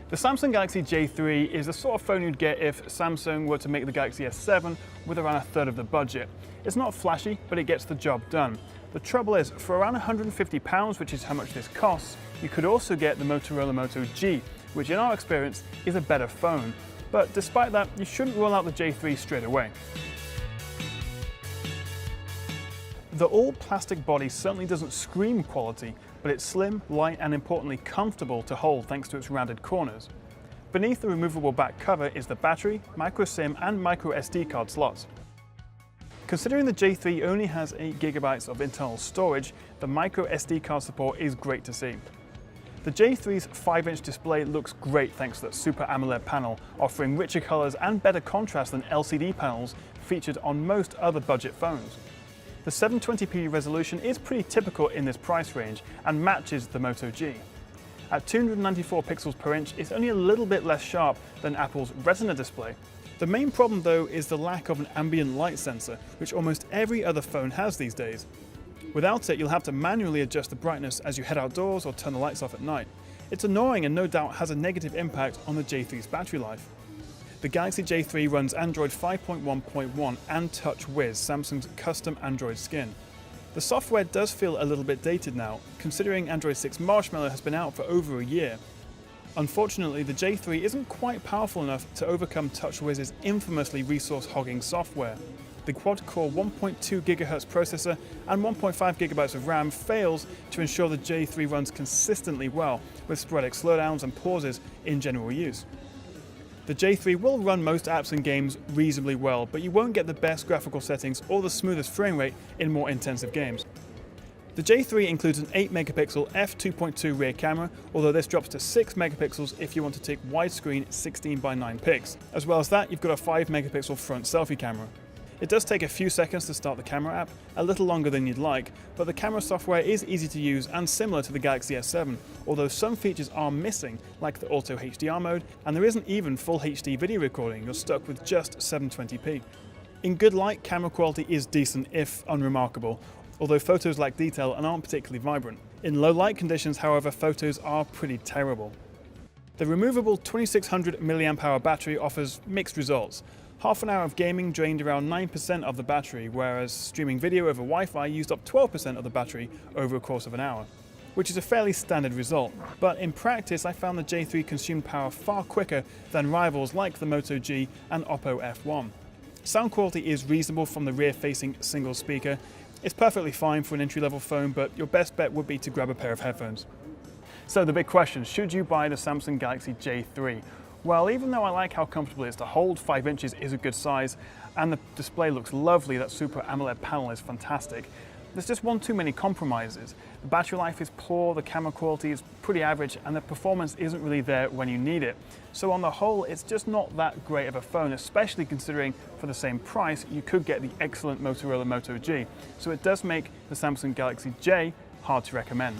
The Samsung Galaxy J3 is the sort of phone you'd get if Samsung were to make the Galaxy S7 with around a third of the budget. It's not flashy, but it gets the job done. The trouble is, for around £150, which is how much this costs, you could also get the Motorola Moto G, which in our experience is a better phone. But despite that, you shouldn't roll out the J3 straight away. The all-plastic body certainly doesn't scream quality, but it's slim, light and importantly comfortable to hold thanks to its rounded corners. Beneath the removable back cover is the battery, micro SIM and micro SD card slots. Considering the J3 only has 8GB of internal storage, the micro SD card support is great to see. The J3's 5-inch display looks great thanks to that Super AMOLED panel, offering richer colours and better contrast than LCD panels featured on most other budget phones. The 720p resolution is pretty typical in this price range and matches the Moto G. At 294 pixels per inch, it's only a little bit less sharp than Apple's Retina display. The main problem though is the lack of an ambient light sensor, which almost every other phone has these days. Without it, you'll have to manually adjust the brightness as you head outdoors or turn the lights off at night. It's annoying and no doubt has a negative impact on the J3's battery life. The Galaxy J3 runs Android 5.1.1 and TouchWiz, Samsung's custom Android skin. The software does feel a little bit dated now, considering Android 6 Marshmallow has been out for over a year. Unfortunately, the J3 isn't quite powerful enough to overcome TouchWiz's infamously resource-hogging software. The quad-core 1.2 GHz processor and 1.5 GB of RAM fails to ensure the J3 runs consistently well, with sporadic slowdowns and pauses in general use. The J3 will run most apps and games reasonably well, but you won't get the best graphical settings or the smoothest frame rate in more intensive games. The J3 includes an 8-megapixel f2.2 rear camera, although this drops to 6 megapixels if you want to take widescreen 16:9 pics. As well as that, you've got a 5-megapixel front selfie camera. It does take a few seconds to start the camera app, a little longer than you'd like, but the camera software is easy to use and similar to the Galaxy S7, although some features are missing, like the Auto HDR mode, and there isn't even full HD video recording, you're stuck with just 720p. In good light, camera quality is decent if unremarkable, although photos lack detail and aren't particularly vibrant. In low light conditions, however, photos are pretty terrible. The removable 2600 mAh battery offers mixed results. Half an hour of gaming drained around 9% of the battery, whereas streaming video over Wi-Fi used up 12% of the battery over a course of an hour, which is a fairly standard result. But in practice, I found the J3 consumed power far quicker than rivals like the Moto G and Oppo F1. Sound quality is reasonable from the rear-facing single speaker. It's perfectly fine for an entry-level phone, but your best bet would be to grab a pair of headphones. So the big question, should you buy the Samsung Galaxy J3? Well, even though I like how comfortable it is to hold, 5 inches is a good size, and the display looks lovely, that Super AMOLED panel is fantastic, there's just one too many compromises. The battery life is poor, the camera quality is pretty average, and the performance isn't really there when you need it. So on the whole, it's just not that great of a phone, especially considering for the same price, you could get the excellent Motorola Moto G. So it does make the Samsung Galaxy J hard to recommend.